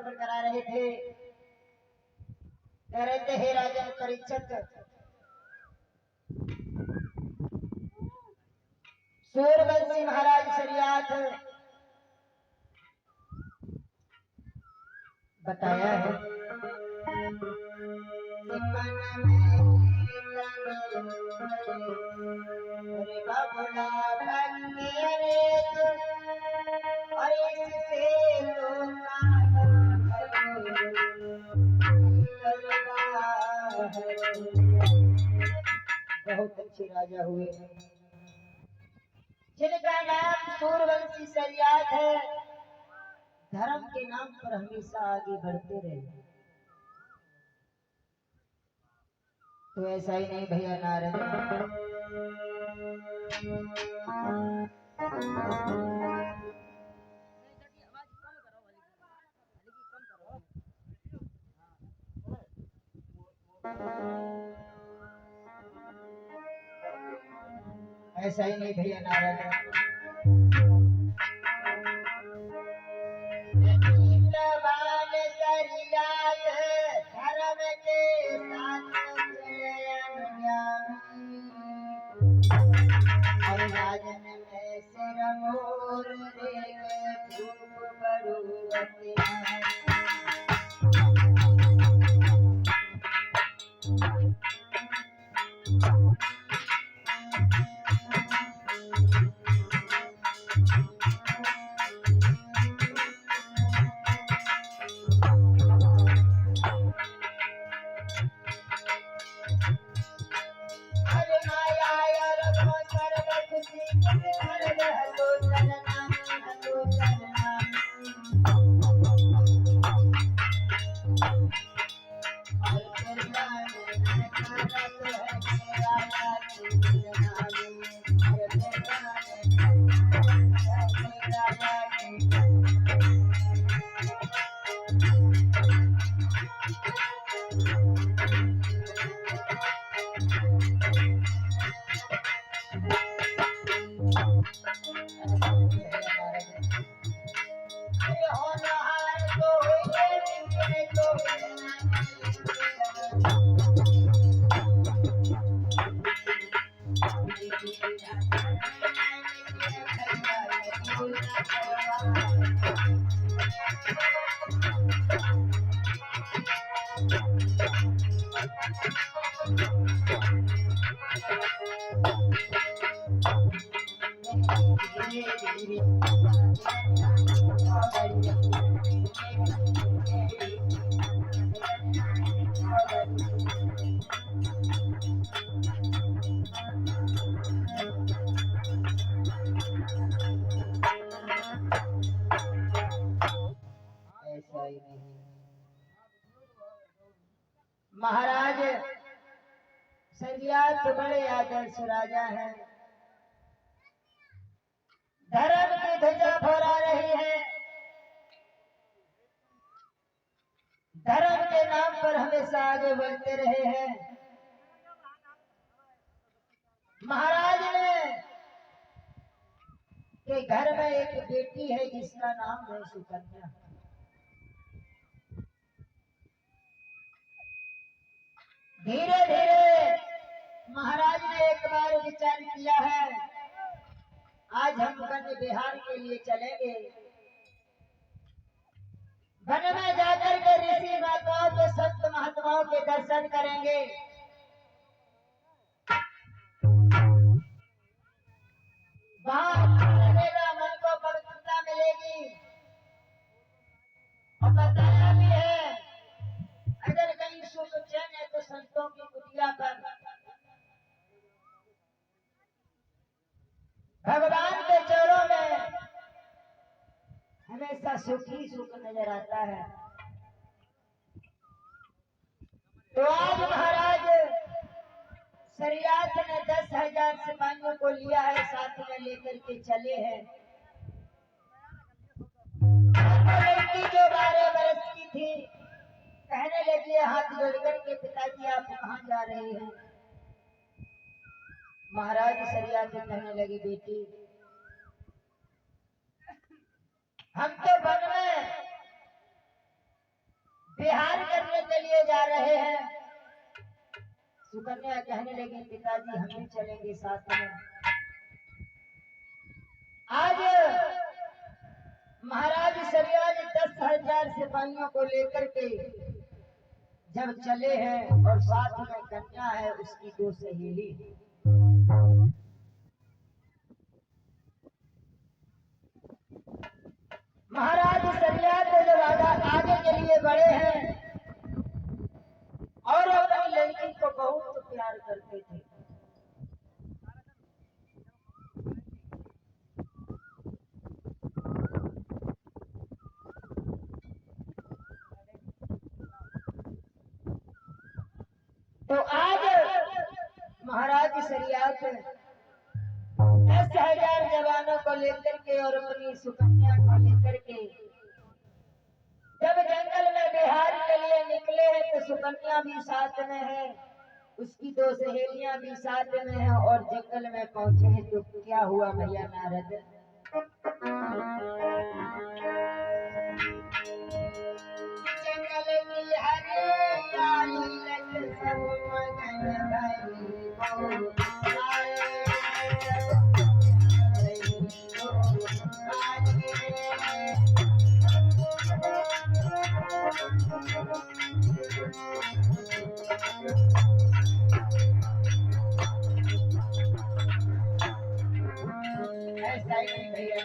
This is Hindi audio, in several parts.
श्रवण करा रहे थे। कह रहे थे, हे राजन परीक्षित, सूर्यवंशी महाराज शरियात बताया है बहुत अच्छे राजा हुए जिनका नाम सूर्यवंशी शरियात है। धर्म के नाम पर हमेशा आगे बढ़ते रहे। तो ऐसा ही नहीं भैया नारद, ऐसा ही नहीं भैया नारद। धर्म के साथ और राजन में सिर मोर देख धूप बड़ू महाराज शरियात बड़े आदर्श राजा हैं। धर्म की ध्वजा फहरा रही है। धर्म के नाम पर हमेशा आगे बढ़ते रहे हैं। महाराज ने के घर में एक बेटी है जिसका नाम है सुकन्या। धीरे धीरे महाराज ने एक बार विचार किया है, आज हम वन विहार के लिए चलेंगे। वन में जाकर के ऋषि माताओं के संत महात्माओं के दर्शन करेंगे। वहां लगेगा, मन को पवित्रता मिलेगी। और बताया भी है, अगर कहीं सुख चैन है तो संतों की कुटिया पर। भगवान के चरणों में हमेशा सुख ही सुख नजर आता है। तो आज महाराज शरियात ने 10,000 सिपाहियों को लिया है, साथ में लेकर के चले हैं। लड़की जो 12 वर्ष की थी कहने लगी, हाथ जोड़कर के, पिताजी आप कहाँ जा रहे हैं? महाराज शरियात कहने लगे, बेटी हम तो वन में बिहार करने के लिए जा रहे हैं। सुकन्या कहने लगी पिताजी हम भी चलेंगे साथ में। आज महाराज सरिया ने 10,000 सिपाहियों को लेकर के जब चले हैं और साथ में कन्या है उसकी 2 सहेली। महाराज सरिया को जब आगे के लिए बढ़े हैं और अपनी लड़की को बहुत प्यार करते थे। तो आज महाराज सरियात 10,000 जवानों को लेकर के और अपनी सुकन्या को लेकर के जब जंगल में बिहार के लिए निकले हैं तो सुकन्या भी साथ में है, उसकी 2 सहेलियां भी साथ में हैं और जंगल में पहुंचे हैं। तो क्या हुआ भैया नारद? जंगल की हरियाली लग सब मगन भई ऐसा ही भैया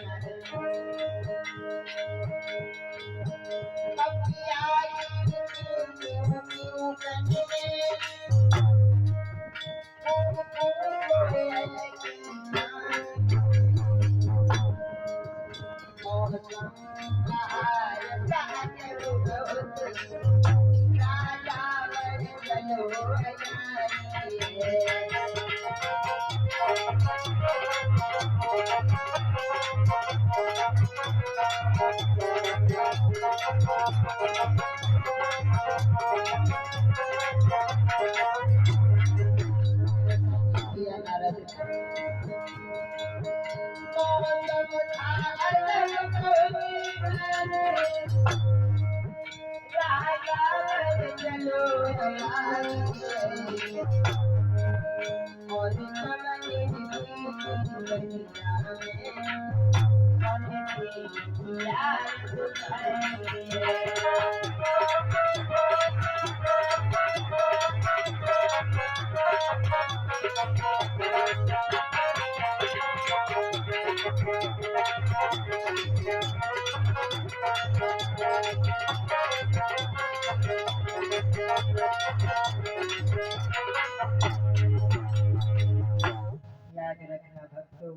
याद रखना भक्तों,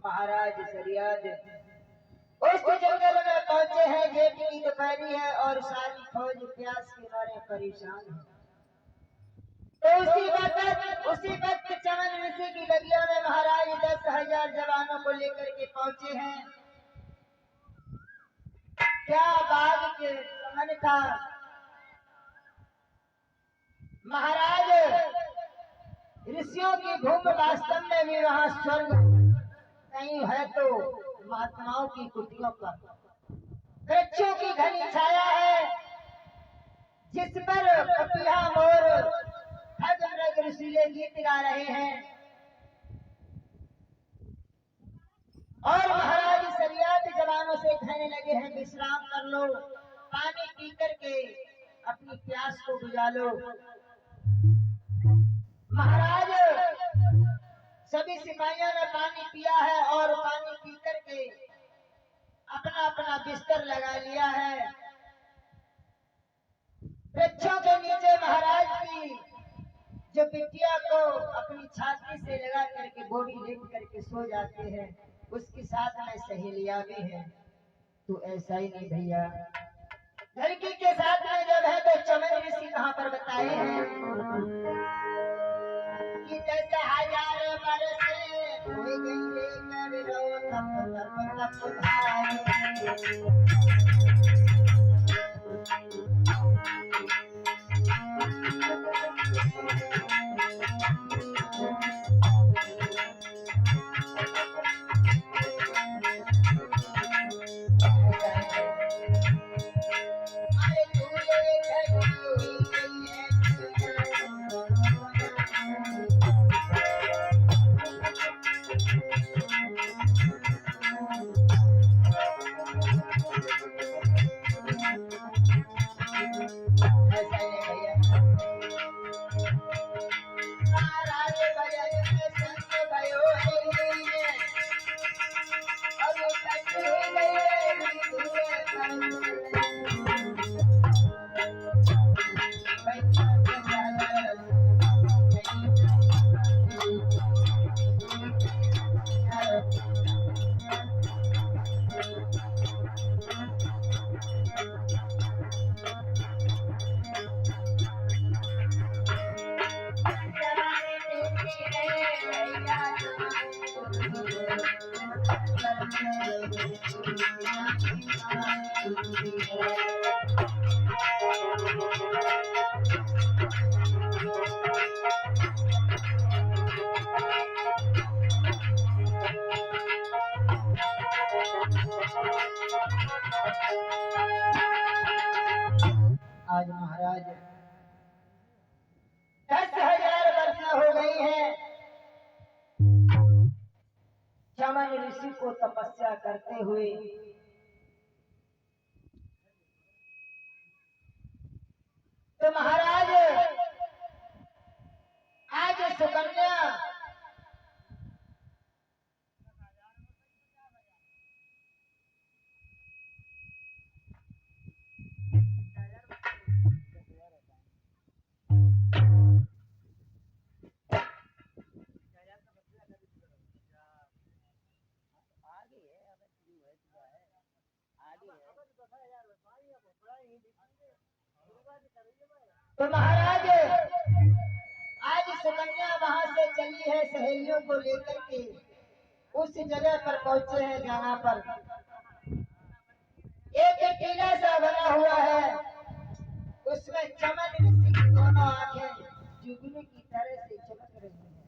महाराज सरियाद उस जंगल में पहुंचे हैं। जेठ की दोपहरी है और सारी फौज प्यास के मारे परेशान है। तो उसी वक्त चमन ऋषि की बगिया में महाराज 10,000 जवानों को लेकर के पहुंचे हैं। क्या बाग के चमन था। महाराज ऋषियों की भूमि वास्तव में भी वहां स्वर्ग कहीं है तो महात्माओं की कुटियों पर वृक्षों की घनी छाया है, जिस पर पपिया मोर ठग मृग ऋषिले गीत गा रहे हैं। और महाराज सरियात जवानों से कहने लगे हैं विश्राम कर लो, पानी पी करके अपनी प्यास को बुझा लो। महाराज सभी सिपाहियों ने पानी पिया है और पानी पी करके अपना अपना बिस्तर लगा लिया है। वृक्षों के नीचे महाराज की जो बिटिया को अपनी छाती से लगा करके बोरी लेट करके सो जाते हैं, उसके साथ में सहेलियां भी हैं। तो ऐसा ही नहीं भैया, लड़की के साथ में जब है तो चमन ऋषि कहाँ पर बताए हैं कि 10,000 बरस हुए गई लेकर रो तप तप तप धारी। अरे आज महाराज 10,000 वर्ष हो गई है चमन ऋषि को तपस्या करते हुए। तो महाराज आज सुकन्या तो महाराज आज सुकन्या वहां से चली है सहेलियों को लेकर के उस जगह पर पहुंचे हैं जहां पर एक टीला सा बना हुआ है, उसमें चमन ऋषि की दोनों आंखें जुगनू की तरह से चमक रही हैं।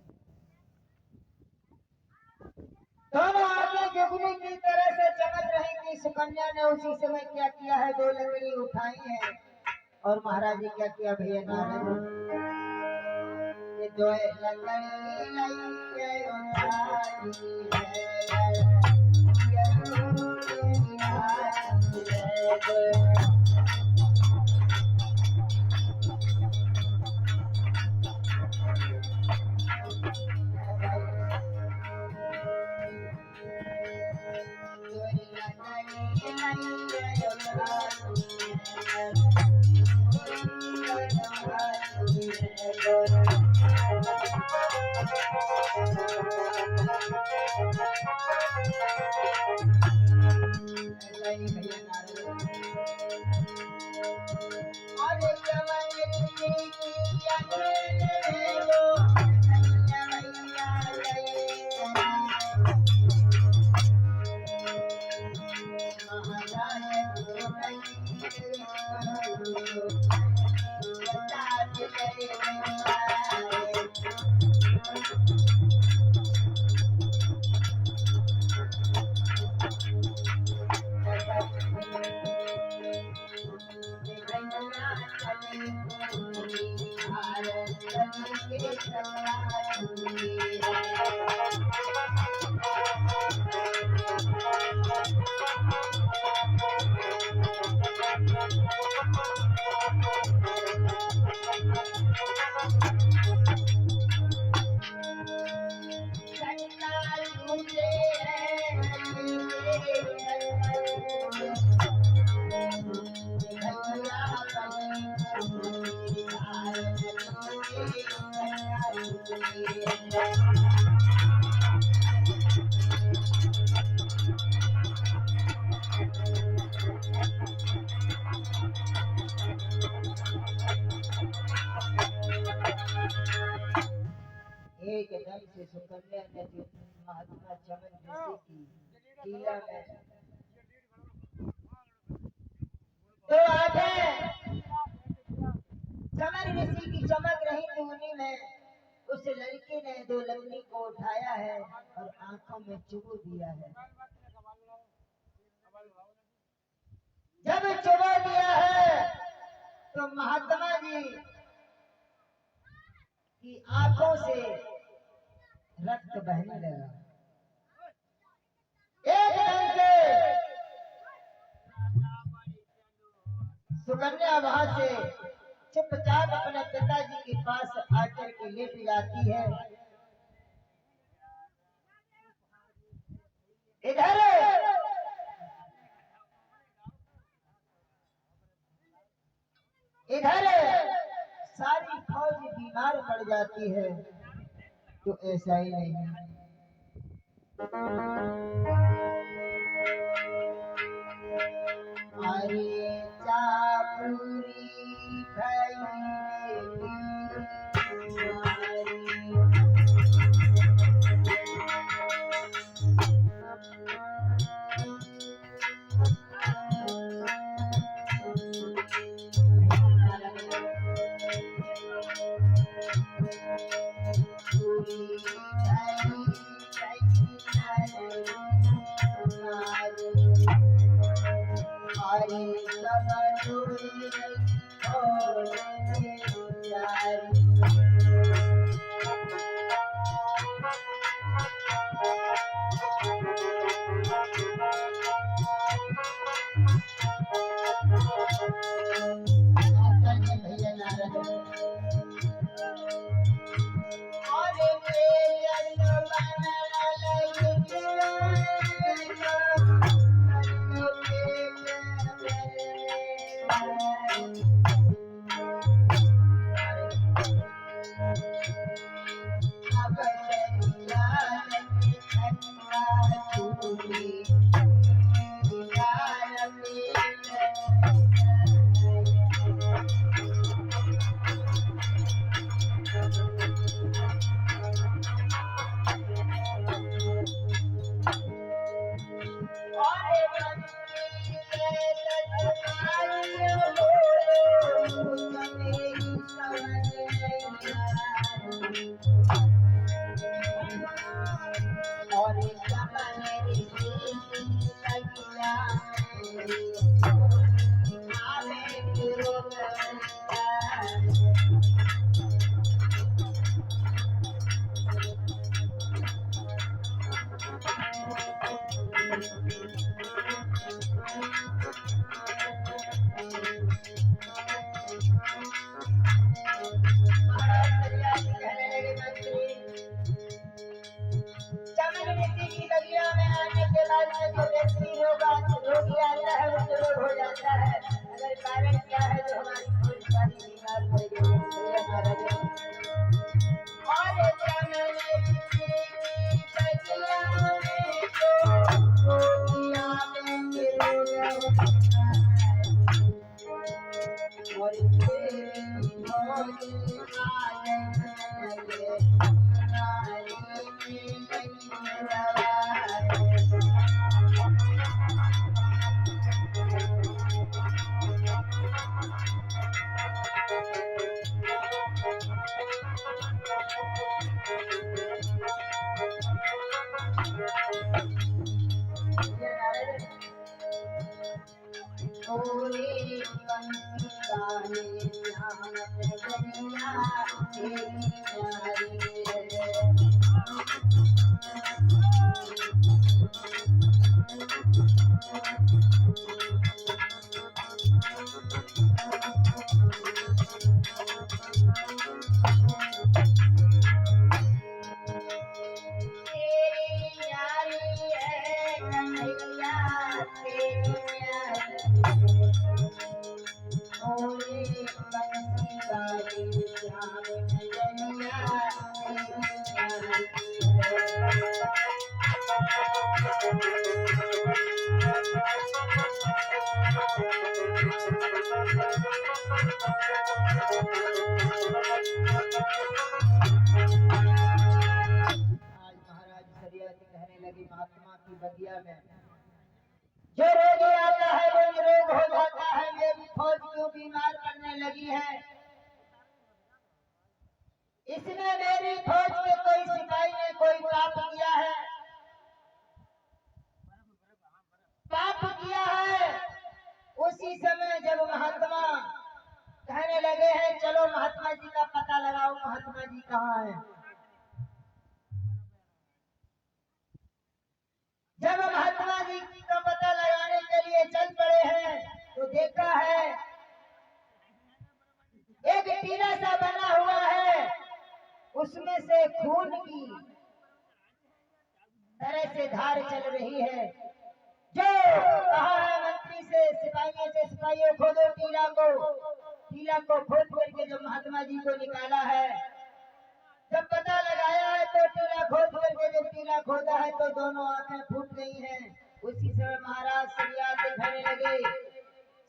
दोनों आंखें जुगनू की तरह से चमक रही थी। सुकन्या ने उसी समय क्या किया है, 2 लकड़ी उठाई है और महाराज जी क्या किया भैया नारद, ये 2 लकड़ी लई उठाई है। एकदम से सुकन्या ने जो महात्मा चमन ऋषि की टीला में तो आंखें चमन ऋषि की चमक रही थी, उन्हीं में उस लड़के ने 2 लकड़ी को उठाया है और आंखों में चुबो दिया है। जब चुबो दिया है तो महात्मा जी की आंखों से रक्त बहने लगा। एकदम से सुकन्या वहां से चुपचाप अपने पिताजी के पास आकर के लेट जाती है। इधर सारी फौज बीमार पड़ जाती है। तो ऐसा ही नहीं, अरे चापूरी हरि सब दूरी होने जारी। भैया नारद और रोगी आता है वो जरूर हो जाता है। अगर कारण क्या है जो हमारी थोड़ी सारी बीमार पड़ गई और बगिया में जो रोगी आता है वो निरोग हो जाता है। मेरी फौज क्यों बीमार पड़ने लगी है? इसने मेरी फौज के कोई सिपाही ने कोई पाप किया है, पाप किया है। उसी समय जब महात्मा कहने लगे हैं चलो महात्मा जी का पता लगाओ, महात्मा जी कहाँ है? जब महात्मा जी का पता लगाने के लिए चल पड़े हैं तो देखा है एक टीला सा बना हुआ है, उसमें से खून की तरह से धार चल रही है। जो कहा है मंत्री से सिपाहियों से, सिपाहियों खोदो टीला को खोद करके जब महात्मा जी को निकाला है, जब पता लगाया है तो टीला खोद करके जब टीला खोदा है तो दोनों आंखें फूट गई हैं। उसी समय महाराज सरिया से कहने लगे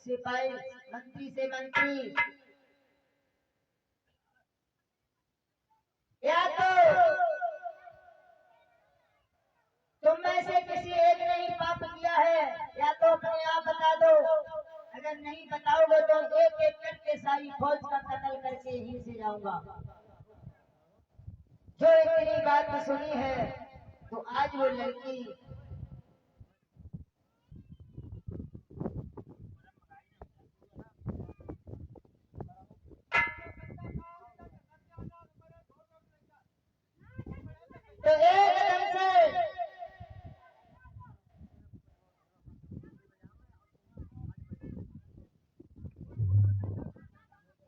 सिपाही मंत्री से, मंत्री या तो तुम में से किसी एक ने ही पाप किया है, या तो अपने आप बता दो। अगर नहीं बताओगे तो एक एक करके सारी फौज का कत्ल करके यहीं से जाऊंगा। जो इतनी बात सुनी है तो आज वो लड़की तो एकदम से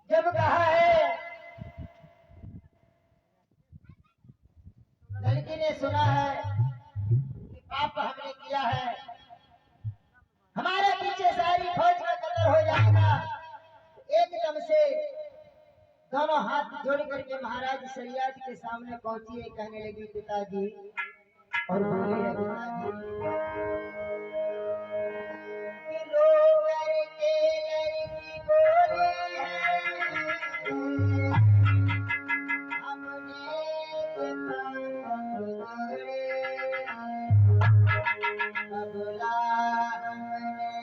जब कहा है, लड़की ने सुना है कि पाप हमने किया है, हमारे पीछे सारी फौज का कत्ल हो जाएगा। एकदम से दोनों हाथ जोड़ करके महाराज शरियात के सामने पहुंची है, कहने लगी पिताजी, और बोली है पिताजी कि रो करके लड़की बोली है, हमने बबला हमने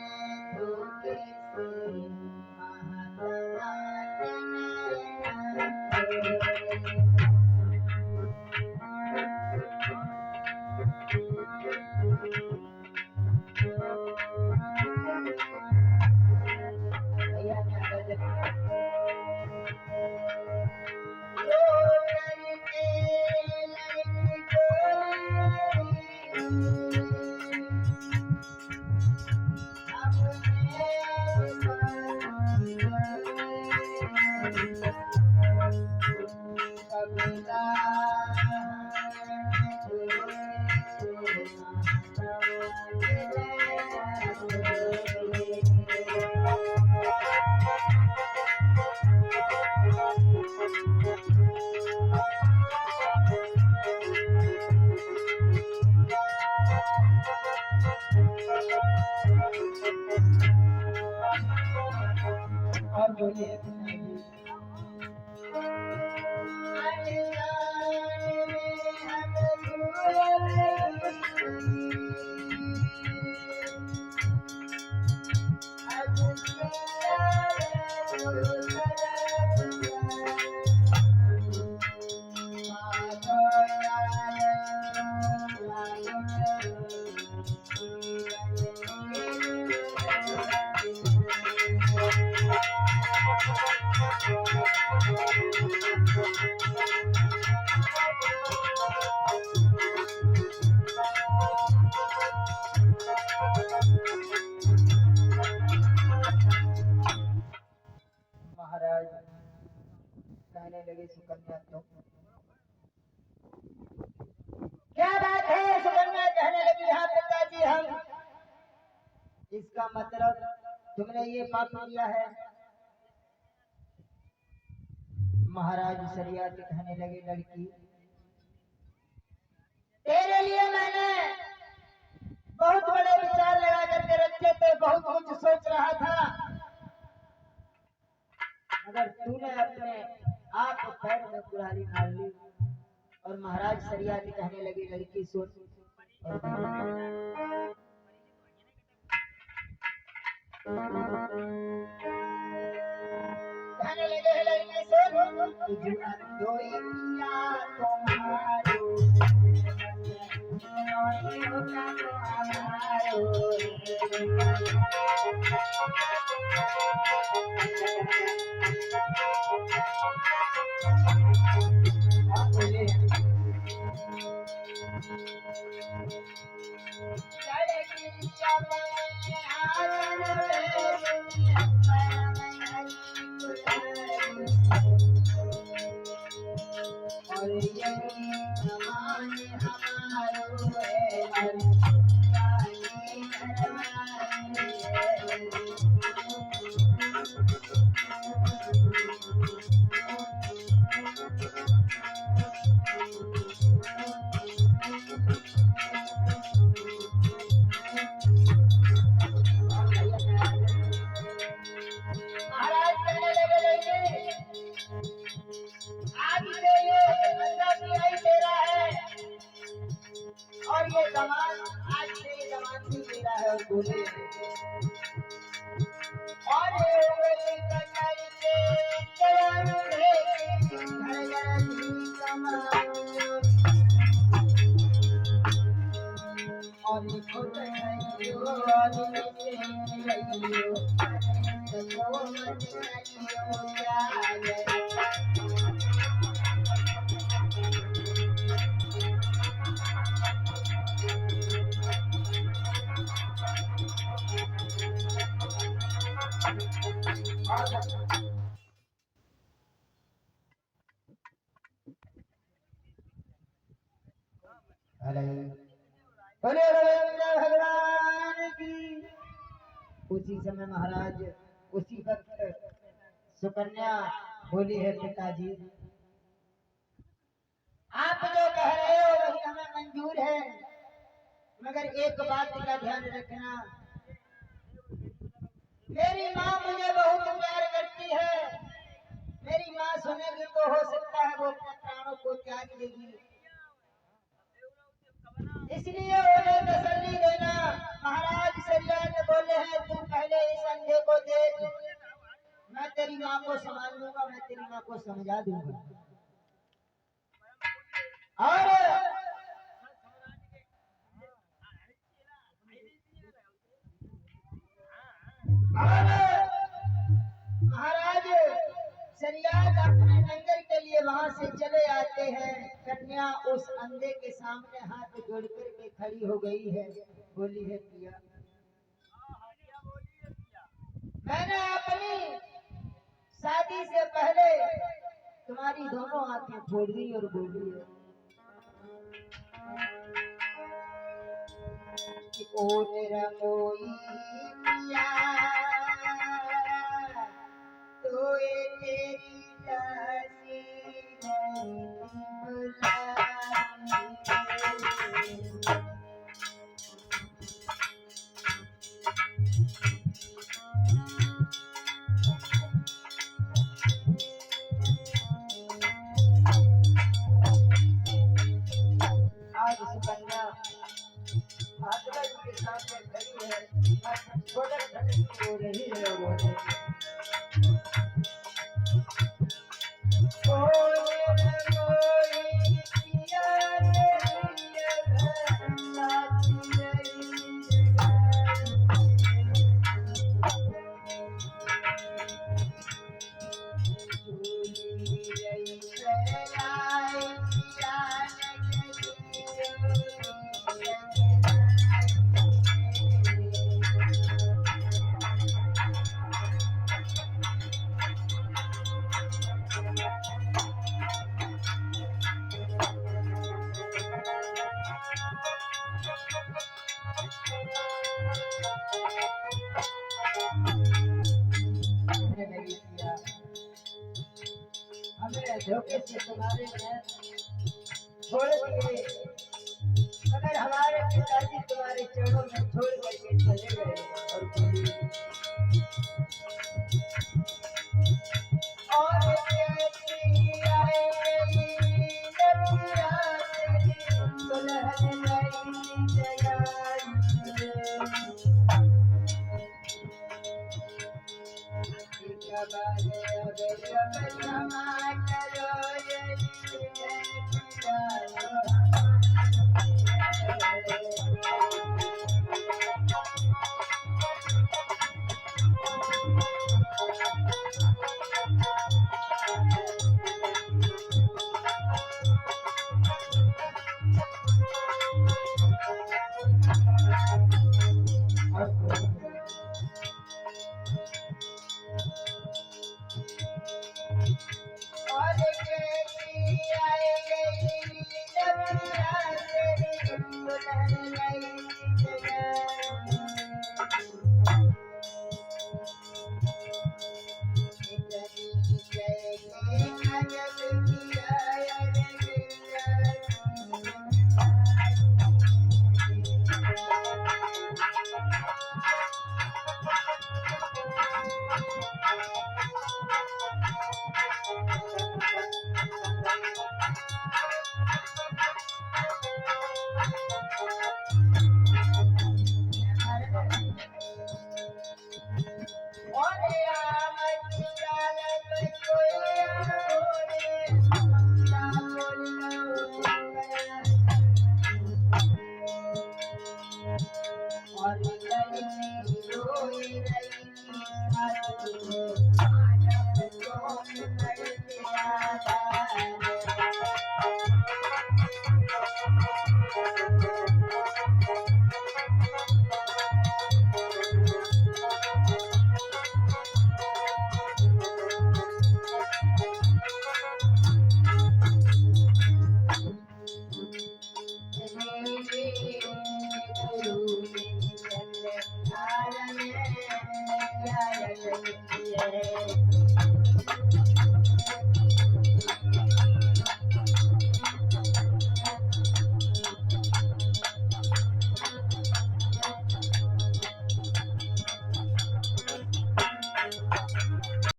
धोखे से महात्मा और बोलिए महाराज कहने लगे सुकन्या, तो क्या बात है? सुकन्या कहने लगी, हाँ पिताजी, हम इसका मतलब तुमने ये पाप किया है। महाराज शरियात कहने लगे, लड़की तेरे लिए मैंने बहुत बड़े विचार लगा करके रखे थे, बहुत कुछ सोच रहा था, मगर तूने अपने आप पैर में कुल्हाड़ी मार ली। और महाराज शरियात कहने लगे, लड़की सुन, कहने लगे लड़की सुन, हेलो बोले रविंद्र भगवान की। उसी समय महाराज उसी वक्त सुकन्या बोली है, पिताजी आप जो कह रहे हो वही हमें मंजूर है, मगर एक बात का ध्यान रखना, मेरी माँ मुझे बहुत प्यार करती है। मेरी माँ सुनेगी तो हो सकता है वो अपने प्राणों को त्याग देगी, इसलिए उन्हें तसल्ली देना। महाराज सरिया ने बोले हैं तू पहले इस अंधे को देख, मैं तेरी माँ को संभाल लूंगा, मैं तेरी माँ को समझा दूंगा। और महाराज सरियाद अपने लंगर के लिए वहां से चले आते हैं। कन्या उस अंधे के सामने हाथ जोड़ करके खड़ी हो गई है, बोली है पिया मैंने अपनी शादी से पहले तुम्हारी दोनों आंखें फोड़ दी और बोली है कि ओ तेरा कोई पिया तो तेरी दासी आज सुकन्या महात्मा जी के सामने खड़ी है, हो रही है वो हमें धोखे से तुम्हारे छोड़ दिए, मगर हमारे पिताजी तुम्हारे चरणों में छोड़ करके चले गए और बोली और कैसी आएगी नदिया तेरी दुल्हन नई जगाई